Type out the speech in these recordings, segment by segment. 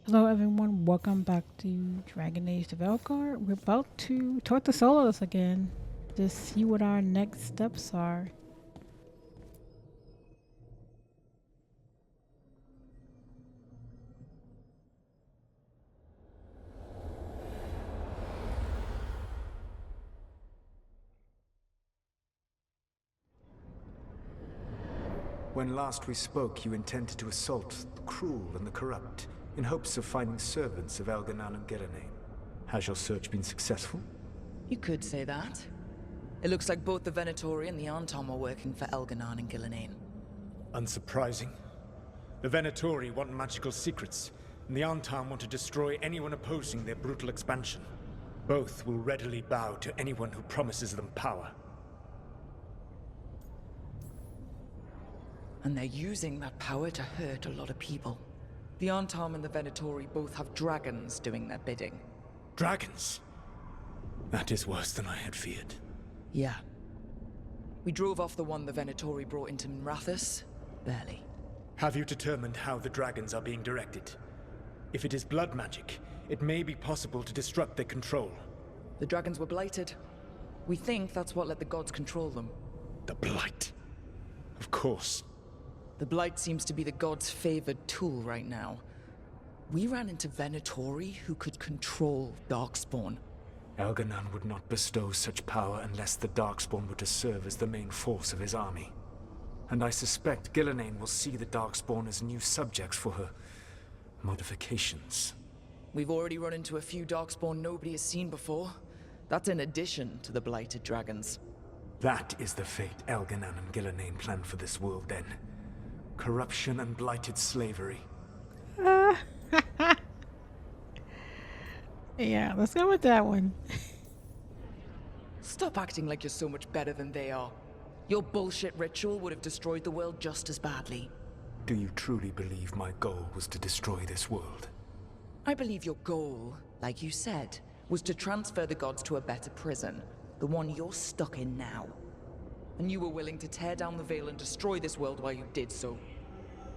Hello everyone, welcome back to Dragon Age the Veilguard. We're about to talk to Solas again to see what our next steps are. When last we spoke, you intended to assault the cruel and the corrupt, in hopes of finding servants of Elganan and Gillenane. Has your search been successful? You could say that. It looks like both the Venatori and the Antom are working for Elganan and Gillenane. Unsurprising. The Venatori want magical secrets, and the Antom want to destroy anyone opposing their brutal expansion. Both will readily bow to anyone who promises them power. And they're using that power to hurt a lot of people. The Antom and the Venatori both have dragons doing their bidding. Dragons? That is worse than I had feared. Yeah. We drove off the one the Venatori brought into Minrathous. Barely. Have you determined how the dragons are being directed? If it is blood magic, it may be possible to disrupt their control. The dragons were blighted. We think that's what let the gods control them. The Blight. Of course. The Blight seems to be the gods' favored tool right now. We ran into Venatori who could control Darkspawn. Elganan would not bestow such power unless the Darkspawn were to serve as the main force of his army. And I suspect Gillenane will see the Darkspawn as new subjects for her modifications. We've already run into a few Darkspawn nobody has seen before. That's in addition to the blighted dragons. That is the fate Elganan and Gillenane planned for this world then. Corruption and blighted slavery. Yeah, let's go with that one. Stop acting like you're so much better than they are. Your bullshit ritual would have destroyed the world just as badly. Do you truly believe my goal was to destroy this world? I believe your goal, like you said, was to transfer the gods to a better prison. The one you're stuck in now. And you were willing to tear down the Veil and destroy this world while you did so.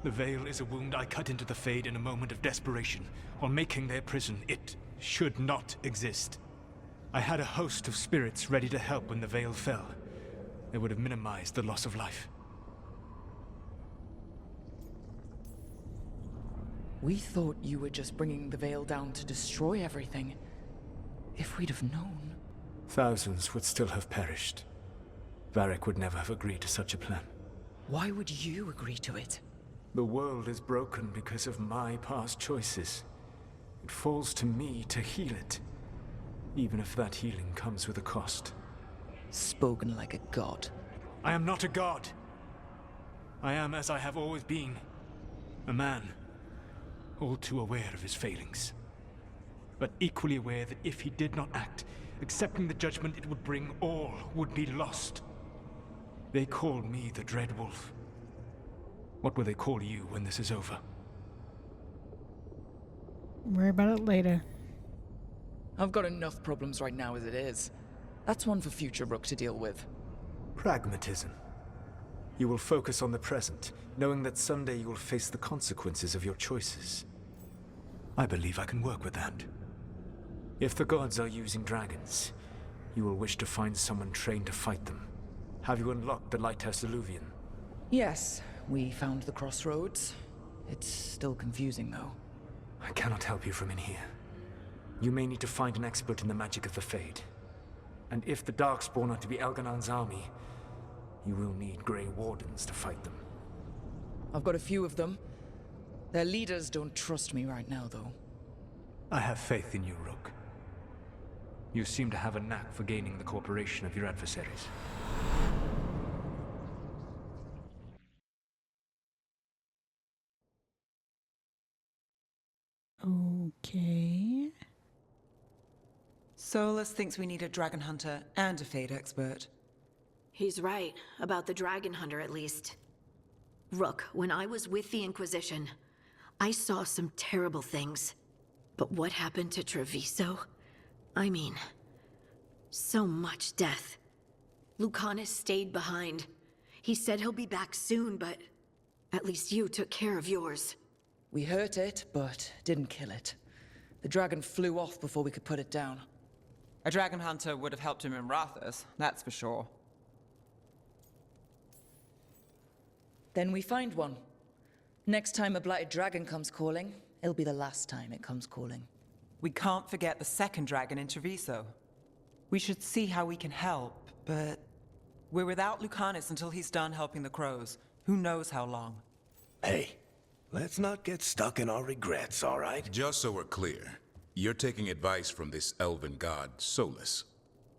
The Veil is a wound I cut into the Fade in a moment of desperation, while making their prison. It should not exist. I had a host of spirits ready to help when the Veil fell. They would have minimized the loss of life. We thought you were just bringing the Veil down to destroy everything. If we'd have known... Thousands would still have perished. Varric would never have agreed to such a plan. Why would you agree to it? The world is broken because of my past choices. It falls to me to heal it, even if that healing comes with a cost. Spoken like a god. I am not a god. I am as I have always been. A man, all too aware of his failings. But equally aware that if he did not act, accepting the judgment it would bring, all would be lost. They call me the Dread Wolf. What will they call you when this is over? Worry about it later. I've got enough problems right now as it is. That's one for future Rook to deal with. Pragmatism. You will focus on the present, knowing that someday you will face the consequences of your choices. I believe I can work with that. If the gods are using dragons, you will wish to find someone trained to fight them. Have you unlocked the Lighthouse Illuvian? Yes, we found the crossroads. It's still confusing, though. I cannot help you from in here. You may need to find an expert in the magic of the Fade. And if the Darkspawn are to be Elganan's army, you will need Grey Wardens to fight them. I've got a few of them. Their leaders don't trust me right now, though. I have faith in you, Rook. You seem to have a knack for gaining the cooperation of your adversaries. Okay. Solas thinks we need a dragon hunter and a Fade expert. He's right, about the dragon hunter at least. Rook, when I was with the Inquisition, I saw some terrible things. But what happened to Treviso? I mean, so much death. Lucanus stayed behind. He said he'll be back soon, but at least you took care of yours. We hurt it, but didn't kill it. The dragon flew off before we could put it down. A dragon hunter would have helped him in Rathas, that's for sure. Then we find one. Next time a blighted dragon comes calling, it'll be the last time it comes calling. We can't forget the second dragon in Treviso. We should see how we can help, but we're without Lucanus until he's done helping the crows. Who knows how long? Hey, let's not get stuck in our regrets, all right? Just so we're clear, you're taking advice from this elven god, Solas.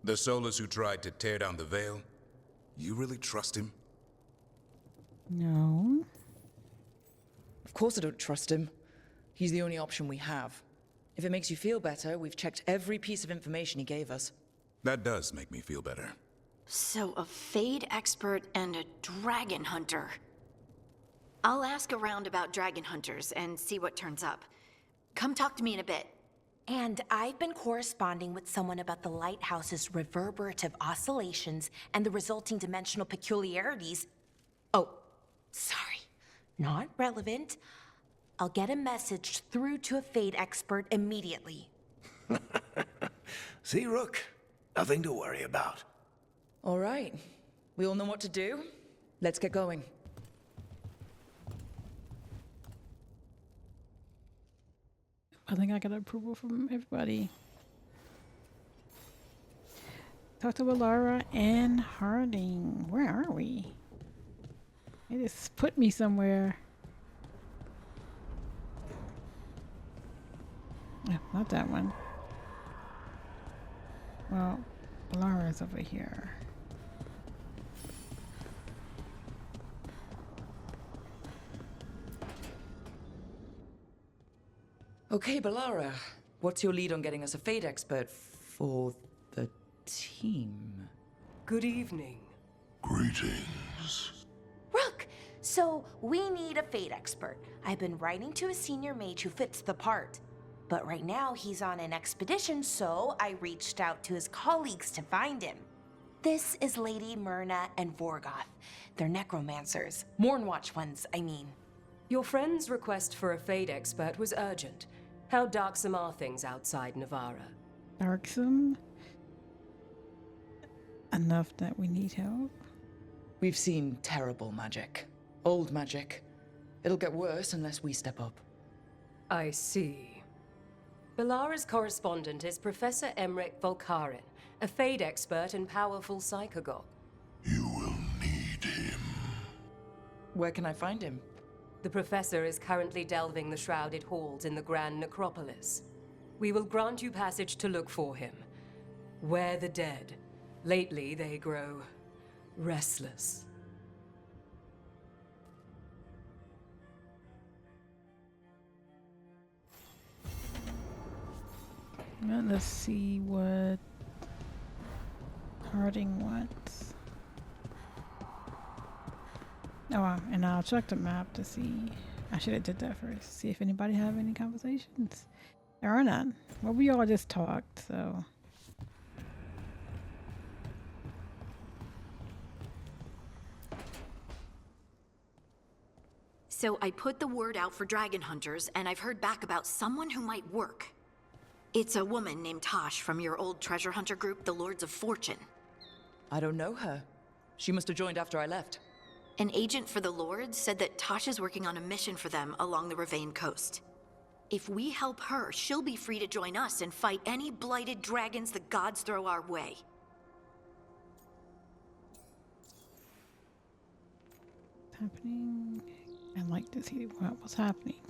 The Solas who tried to tear down the Veil? You really trust him? No. Of course I don't trust him. He's the only option we have. If it makes you feel better, we've checked every piece of information he gave us. That does make me feel better. So, a Fade expert and a dragon hunter. I'll ask around about dragon hunters and see what turns up. Come talk to me in a bit. And I've been corresponding with someone about the lighthouse's reverberative oscillations and the resulting dimensional peculiarities. Oh, sorry, not relevant. I'll get a message through to a Fade expert immediately. See, Rook? Nothing to worry about. All right. We all know what to do. Let's get going. I think I got approval from everybody. Talk to Alara and Harding. Where are we? It just put me somewhere. No, not that one. Well, Alara's over here. Okay, Balara. What's your lead on getting us a Fade expert for the team? Good evening. Greetings. Rook, so we need a Fade expert. I've been writing to a senior mage who fits the part. But right now he's on an expedition, so I reached out to his colleagues to find him. This is Lady Myrna and Vorgoth. They're necromancers. Mornwatch ones, I mean. Your friend's request for a Fade expert was urgent. How darksome are things outside Navarra? Darksome? Enough that we need help. We've seen terrible magic. Old magic. It'll get worse unless we step up. I see. Balara's correspondent is Professor Emmerich Volkarin, a Fade expert and powerful psychagogue. You will need him. Where can I find him? The professor is currently delving the shrouded halls in the Grand Necropolis. We will grant you passage to look for him. Where the dead. Lately, they grow restless. Well, let's see what Harding wants. Oh, and I'll check the map to see. I should have did that first. See if anybody have any conversations. There are none. Well, we all just talked, so. So I put the word out for dragon hunters, and I've heard back about someone who might work. It's a woman named Tosh from your old treasure hunter group, the Lords of Fortune. I don't know her. She must have joined after I left. An agent for the Lords said that Tosh is working on a mission for them along the Ravane coast. If we help her, she'll be free to join us and fight any blighted dragons the gods throw our way. What's happening? I'd like to see what's happening.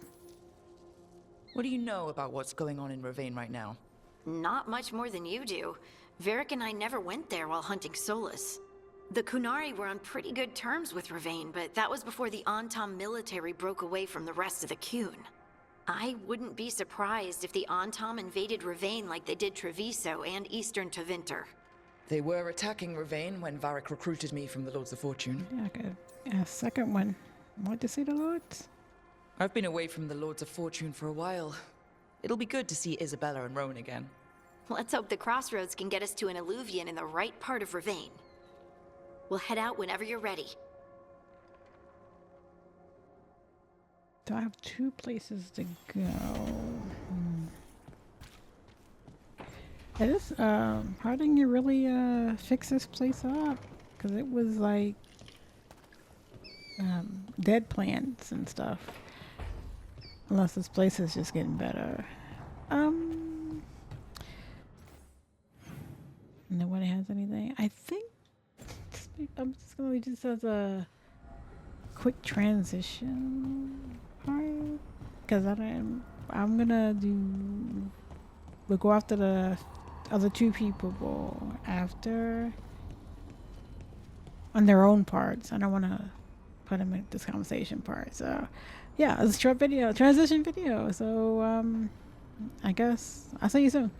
What do you know about what's going on in Ravane right now? Not much more than you do. Varric and I never went there while hunting Solas. The Kunari were on pretty good terms with Ravane, but that was before the Antam military broke away from the rest of the Qun. I wouldn't be surprised if the Antam invaded Ravane like they did Treviso and Eastern Tevinter. They were attacking Ravane when Varric recruited me from the Lords of Fortune. Yeah, I could ask a second one. What to say the Lords? I've been away from the Lords of Fortune for a while. It'll be good to see Isabella and Rowan again. Let's hope the crossroads can get us to an alluvion in the right part of Ravane. We'll head out whenever you're ready. Do I have 2 places to go? It is, how did you really, fix this place up? Because it was like, dead plants and stuff. Unless this place is just getting better. Nobody has anything. I think I'm just gonna leave this as a quick transition part, because I'm gonna we'll go after the other 2 people after on their own parts. I don't want to put them in this conversation part. So yeah, it's a short video, transition video. So I guess I'll see you soon.